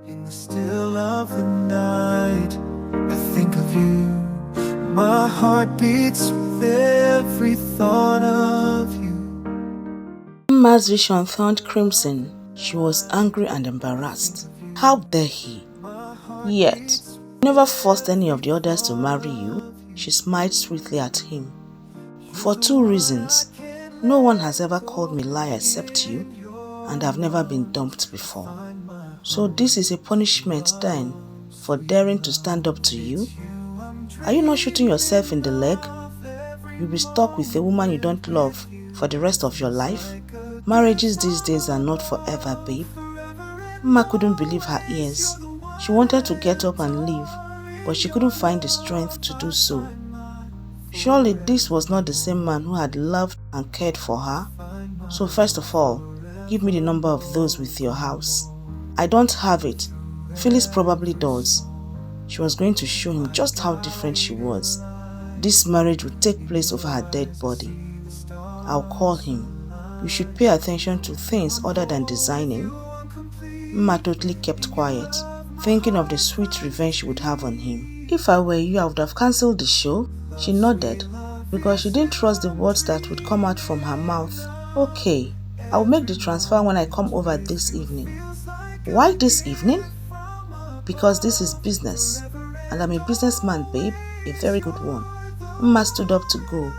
In the still of the night, I think of you. My heart beats with every thought of you. Emma's vision turned crimson. She was angry and embarrassed. How dare he? Yet, he never forced any of the others to marry you. She smiled sweetly at him. For two reasons. No one has ever called me liar except you, and I've never been dumped before. So this is a punishment then for daring to stand up to you? Are you not shooting yourself in the leg? You'll be stuck with a woman you don't love for the rest of your life? Marriages these days are not forever, babe. Mama couldn't believe her ears. She wanted to get up and leave, but she couldn't find the strength to do so. Surely this was not the same man who had loved and cared for her. So first of all, give me the number of those with your house. I don't have it. Phyllis probably does. She was going to show him just how different she was. This marriage would take place over her dead body. I'll call him. You should pay attention to things other than designing. Mama totally kept quiet, thinking of the sweet revenge she would have on him. If I were you, I would have cancelled the show. She nodded, because she didn't trust the words that would come out from her mouth. Okay, I'll make the transfer when I come over this evening. Why this evening? Because this is business, and I'm a businessman, babe, a very good one. Mama stood up to go,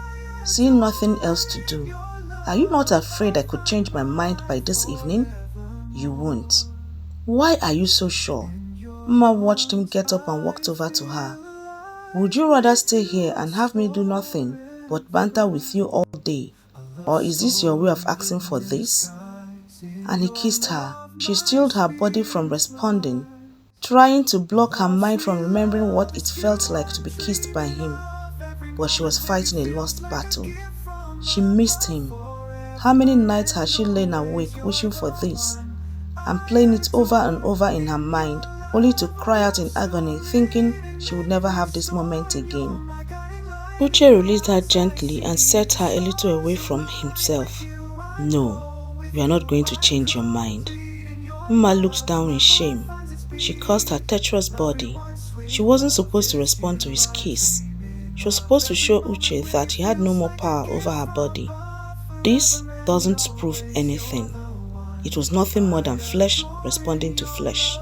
seeing nothing else to do. Are you not afraid I could change my mind by this evening? You won't. Why are you so sure? Mama watched him get up and walked over to her. Would you rather stay here and have me do nothing but banter with you all day? Or is this your way of asking for this? And he kissed her. She stilled her body from responding, trying to block her mind from remembering what it felt like to be kissed by him. But she was fighting a lost battle. She missed him. How many nights had she lain awake wishing for this, and playing it over and over in her mind, only to cry out in agony, thinking she would never have this moment again. Uche released her gently and set her a little away from himself. No, you are not going to change your mind. Mama looked down in shame. She cursed her treacherous body. She wasn't supposed to respond to his kiss. She was supposed to show Uche that he had no more power over her body. This doesn't prove anything. It was nothing more than flesh responding to flesh.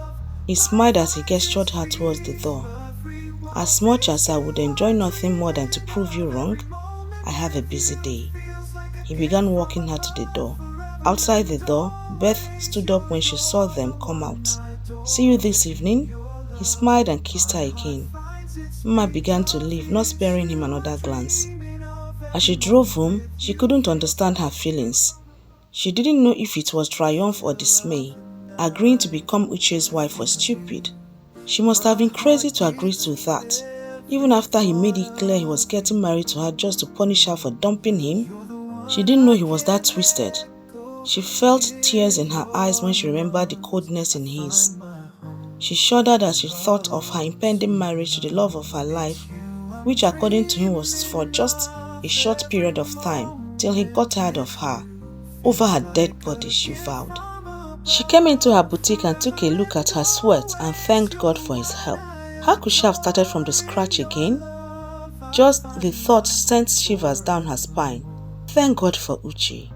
He smiled as he gestured her towards the door. As much as I would enjoy nothing more than to prove you wrong, I have a busy day. He began walking her to the door. Outside the door, Beth stood up when she saw them come out. See you this evening? He smiled and kissed her again. Mama began to leave, not sparing him another glance. As she drove home, she couldn't understand her feelings. She didn't know if it was triumph or dismay. Agreeing to become Uche's wife was stupid. She must have been crazy to agree to that, even after he made it clear he was getting married to her just to punish her for dumping him. She didn't know he was that twisted. She felt tears in her eyes when she remembered the coldness in his. She shuddered as she thought of her impending marriage to the love of her life, which according to him was for just a short period of time, till he got tired of her. Over her dead body, she vowed. She came into her boutique and took a look at her sweat and thanked God for his help. How could she have started from the scratch again? Just the thought sent shivers down her spine. Thank God for Uche.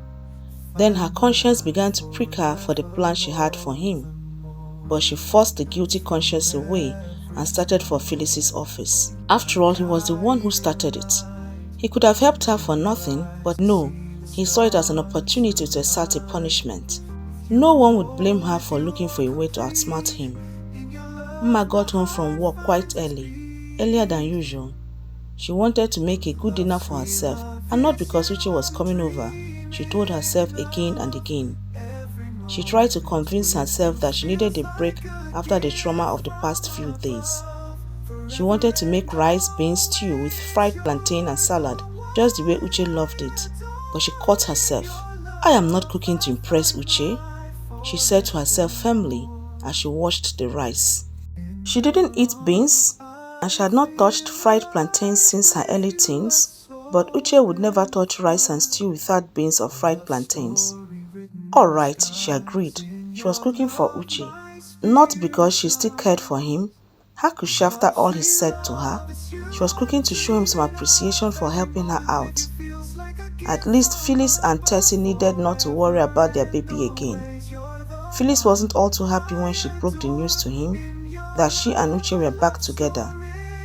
Then her conscience began to prick her for the plan she had for him. But she forced the guilty conscience away and started for Phyllis's office. After all, he was the one who started it. He could have helped her for nothing, but no, he saw it as an opportunity to exert a punishment. No one would blame her for looking for a way to outsmart him. Mama got home from work quite early, earlier than usual. She wanted to make a good dinner for herself, and not because Uche was coming over, she told herself again and again. She tried to convince herself that she needed a break after the trauma of the past few days. She wanted to make rice, beans, stew with fried plantain and salad, just the way Uche loved it, but she caught herself. I am not cooking to impress Uche, she said to herself firmly as she washed the rice. She didn't eat beans, and she had not touched fried plantains since her early teens, but Uche would never touch rice and stew without beans or fried plantains. Alright, she agreed. She was cooking for Uche. not because she still cared for him. How could she after all he said to her? She was cooking to show him some appreciation for helping her out. At least Phyllis and Tessie needed not to worry about their baby again. Phyllis wasn't all too happy when she broke the news to him that she and Uche were back together.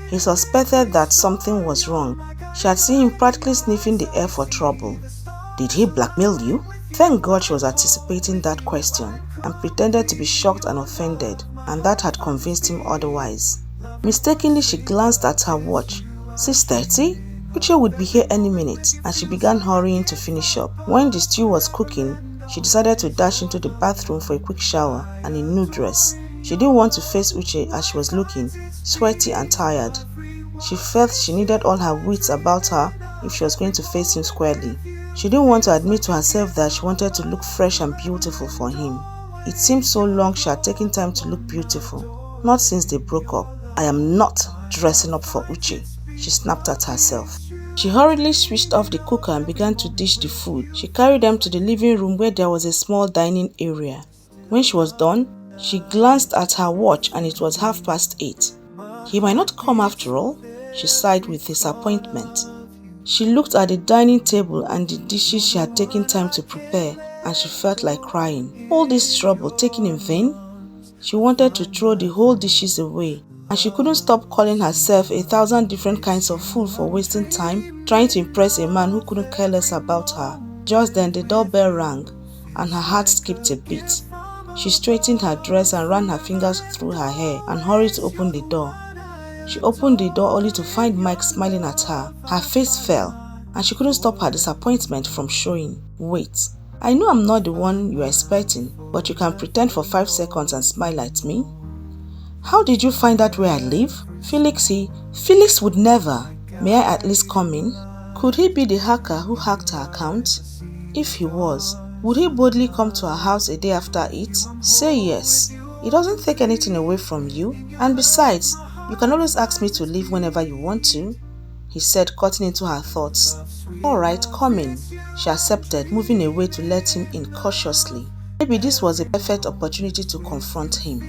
He suspected that something was wrong. She had seen him practically sniffing the air for trouble. Did he blackmail you? Thank God she was anticipating that question and pretended to be shocked and offended, and that had convinced him otherwise. Mistakenly, she glanced at her watch. 6:30? Uche would be here any minute, and she began hurrying to finish up. When the stew was cooking, she decided to dash into the bathroom for a quick shower and a new dress. She didn't want to face Uche as she was looking sweaty and tired. She felt she needed all her wits about her if she was going to face him squarely. She didn't want to admit to herself that she wanted to look fresh and beautiful for him. It seemed so long she had taken time to look beautiful, not since they broke up. I am not dressing up for Uche, she snapped at herself. She hurriedly switched off the cooker and began to dish the food. She carried them to the living room where there was a small dining area. When she was done, she glanced at her watch and it was 8:30. He might not come after all, she sighed with disappointment. She looked at the dining table and the dishes she had taken time to prepare, and she felt like crying. All this trouble taken in vain? She wanted to throw the whole dishes away, and she couldn't stop calling herself 1,000 different kinds of fool for wasting time trying to impress a man who couldn't care less about her. Just then the doorbell rang, and her heart skipped a beat. She straightened her dress and ran her fingers through her hair and hurried to open the door. She opened the door only to find Mike smiling at her. Her face fell, and she couldn't stop her disappointment from showing. Wait, I know I'm not the one you're expecting, but you can pretend for 5 seconds and smile at me? How did you find out where I live? Felix would never. May I at least come in? Could he be the hacker who hacked her account? If he was, would he boldly come to her house a day after it? Say yes. It doesn't take anything away from you, and besides, you can always ask me to leave whenever you want to, he said, cutting into her thoughts. Alright, come in, she accepted, moving away to let him in cautiously. Maybe this was a perfect opportunity to confront him.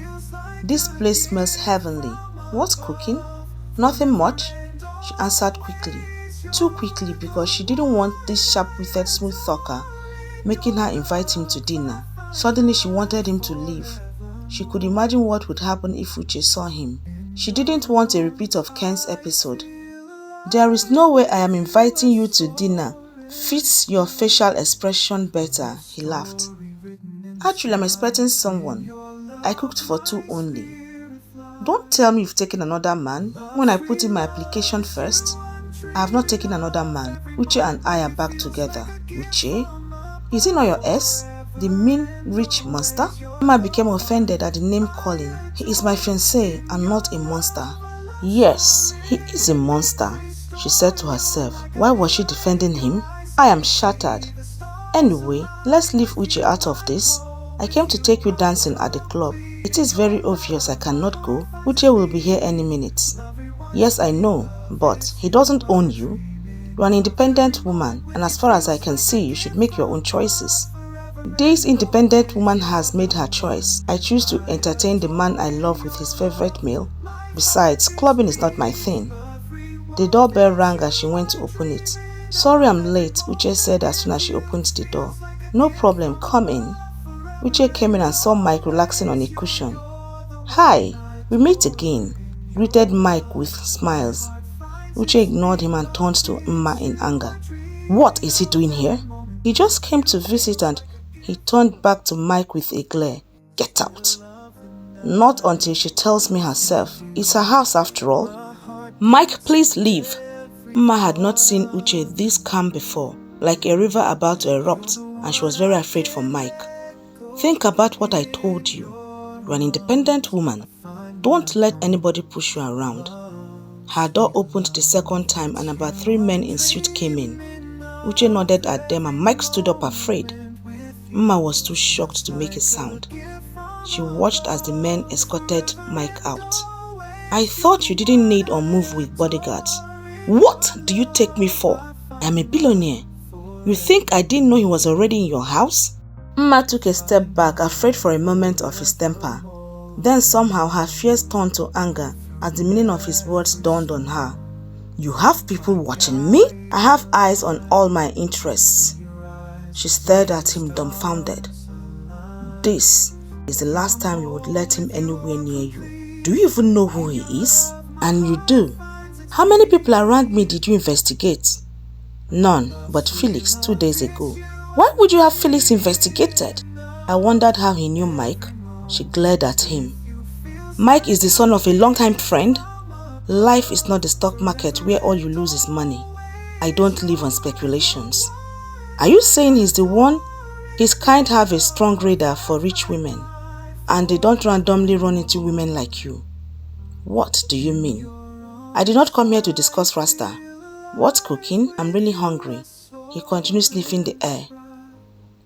This place smells heavenly. What's cooking? Nothing much, she answered quickly. Too quickly because she didn't want this sharp-witted smooth talker making her invite him to dinner. Suddenly she wanted him to leave. She could imagine what would happen if Uche saw him. She didn't want a repeat of Ken's episode. There is no way I am inviting you to dinner. Fits your facial expression better, he laughed. Actually, I'm expecting someone. I cooked for 2 only. Don't tell me you've taken another man when I put in my application first. I have not taken another man. Uche and I are back together. Uche? Is he not your ex? The mean, rich monster? Emma became offended at the name calling. He is my fiancé and not a monster. Yes, he is a monster, she said to herself. Why was she defending him? I am shattered. Anyway, let's leave Uche out of this. I came to take you dancing at the club. It is very obvious I cannot go. Uche will be here any minute. Yes, I know, but he doesn't own you. You are an independent woman, and as far as I can see, you should make your own choices. This independent woman has made her choice. I choose to entertain the man I love with his favorite meal. Besides, clubbing is not my thing. The doorbell rang as she went to open it. Sorry I'm late, Uche said as soon as she opened the door. No problem, come in. Uche came in and saw Mike relaxing on a cushion. Hi, we meet again, greeted Mike with smiles. Uche ignored him and turned to Emma in anger. What is he doing here? He just came to visit and he turned back to Mike with a glare. Get out. Not until she tells me herself. It's her house after all. Mike, please leave. Emma had not seen Uche this calm before, like a river about to erupt, and she was very afraid for Mike. Think about what I told you. You're an independent woman. Don't let anybody push you around. Her door opened the second time and about 3 men in suits came in. Uche nodded at them and Mike stood up afraid. Emma was too shocked to make a sound. She watched as the men escorted Mike out. I thought you didn't need or move with bodyguards. What do you take me for? I'm a billionaire. You think I didn't know he was already in your house? Emma took a step back, afraid for a moment of his temper. Then somehow her fears turned to anger as the meaning of his words dawned on her. You have people watching me? I have eyes on all my interests. She stared at him dumbfounded. This is the last time you would let him anywhere near you. Do you even know who he is? And you do. How many people around me did you investigate? None but Felix 2 days ago. Why would you have Felix investigated? I wondered how he knew Mike. She glared at him. Mike is the son of a longtime friend. Life is not the stock market where all you lose is money. I don't live on speculations. Are you saying he's the one? His kind have a strong radar for rich women, and they don't randomly run into women like you. What do you mean? I did not come here to discuss Rasta. What's cooking? I'm really hungry. He continued sniffing the air.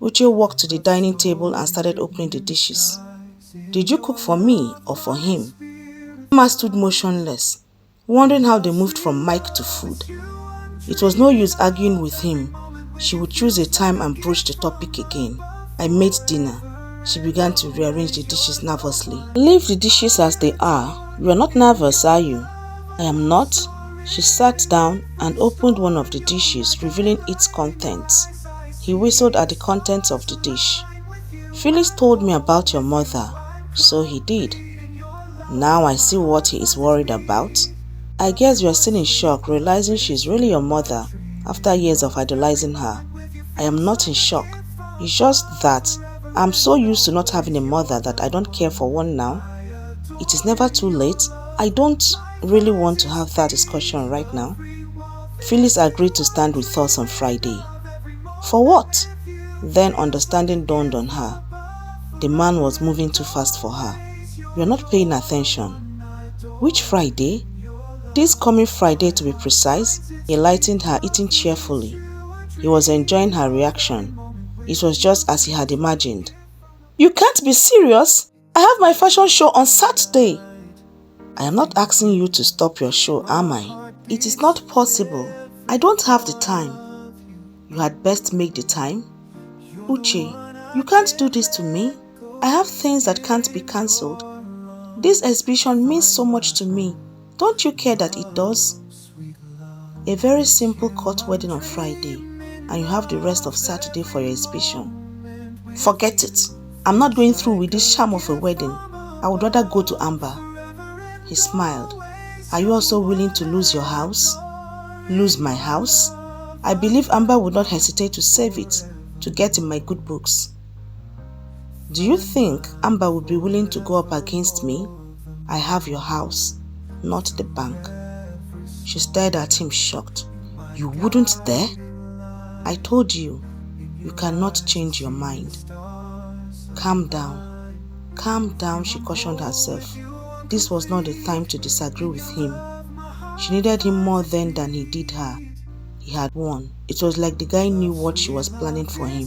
Uche walked to the dining table and started opening the dishes. Did you cook for me or for him? Emma stood motionless, wondering how they moved from Mike to food. It was no use arguing with him. She would choose a time and broach the topic again. I made dinner. She began to rearrange the dishes nervously. Leave the dishes as they are. You are not nervous, are you? I am not. She sat down and opened one of the dishes, revealing its contents. He whistled at the contents of the dish. Felix told me about your mother. So he did. Now I see what he is worried about. I guess you are still in shock, realizing she is really your mother after years of idolizing her. I am not in shock. It's just that I'm so used to not having a mother that I don't care for one now. It is never too late. I don't really want to have that discussion right now. Phyllis agreed to stand with us on Friday. For what? Then understanding dawned on her. The man was moving too fast for her. You are not paying attention. Which Friday? This coming Friday to be precise. He lightened her, eating cheerfully. He was enjoying her reaction. It was just as he had imagined. You can't be serious. I have my fashion show on Saturday. I am not asking you to stop your show, am I? It is not possible. I don't have the time. You had best make the time. Uche, you can't do this to me. I have things that can't be cancelled. This exhibition means so much to me. Don't you care that it does? A very simple court wedding on Friday, and you have the rest of Saturday for your exhibition. Forget it. I'm not going through with this sham of a wedding. I would rather go to Amber. He smiled. Are you also willing to lose your house? Lose my house? I believe Amber would not hesitate to save it to get in my good books. Do you think Amber would be willing to go up against me? I have your house, not the bank. She stared at him shocked. You wouldn't dare? I told you, you cannot change your mind. Calm down. Calm down, she cautioned herself. This was not the time to disagree with him. She needed him more then than he did her. He had won. It was like the guy knew what she was planning for him.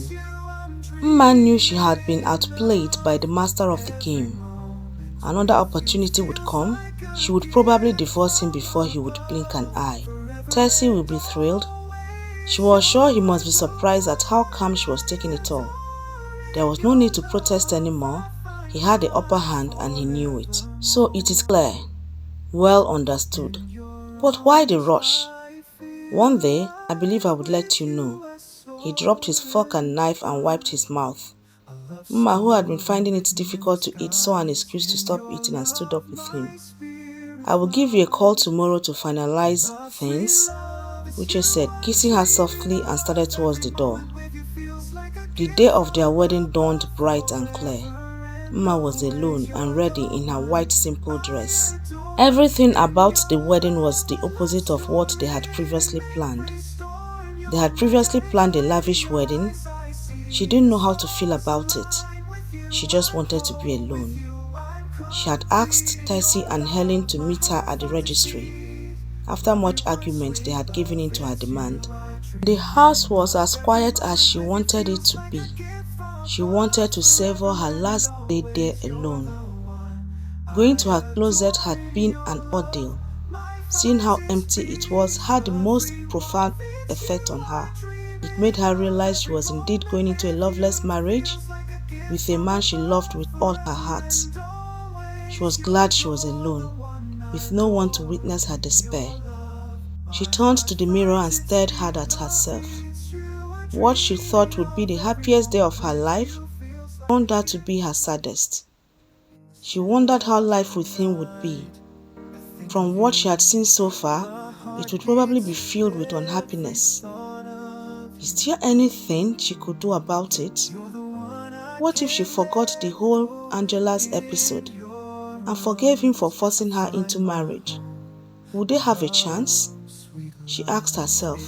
Mma knew she had been outplayed by the master of the game. Another opportunity would come. She would probably divorce him before he would blink an eye. Tessie would be thrilled. She was sure he must be surprised at how calm she was taking it all. There was no need to protest anymore. He had the upper hand and he knew it. So it is clear. Well understood. But why the rush? One day, I believe I would let you know. He dropped his fork and knife and wiped his mouth. Mma, who had been finding it difficult to eat, saw an excuse to stop eating and stood up with him. I will give you a call tomorrow to finalize things, Uche said, kissing her softly and started towards the door. The day of their wedding dawned bright and clear. Mma was alone and ready in her white simple dress. Everything about the wedding was the opposite of what they had previously planned. They had previously planned a lavish wedding. She didn't know how to feel about it. She just wanted to be alone. She had asked Tessie and Helen to meet her at the registry. After much argument, they had given in to her demand. The house was as quiet as she wanted it to be. She wanted to savor her last day there alone. Going to her closet had been an ordeal. Seeing how empty it was had the most profound effect on her. It made her realize she was indeed going into a loveless marriage with a man she loved with all her heart. She was glad she was alone, with no one to witness her despair. She turned to the mirror and stared hard at herself. What she thought would be the happiest day of her life turned out to be her saddest. She wondered how life with him would be. From what she had seen so far, it would probably be filled with unhappiness. Is there anything she could do about it? What if she forgot the whole Angela's episode and forgave him for forcing her into marriage? Would they have a chance? She asked herself.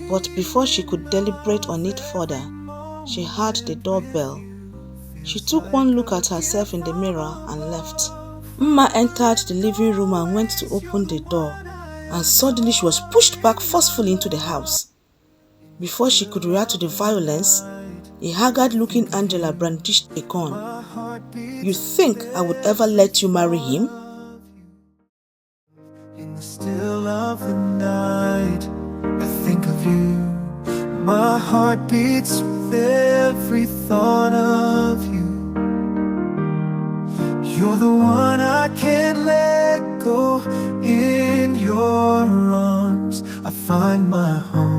But before she could deliberate on it further, she heard the doorbell. She took one look at herself in the mirror and left. Mma entered the living room and went to open the door, and suddenly she was pushed back forcefully into the house. Before she could react to the violence, a haggard-looking Angela brandished a gun. "You think I would ever let you marry him?" In the still of the night, I think of you. My heart beats with every thought of you. You're the one I can't let go. In your arms I find my home.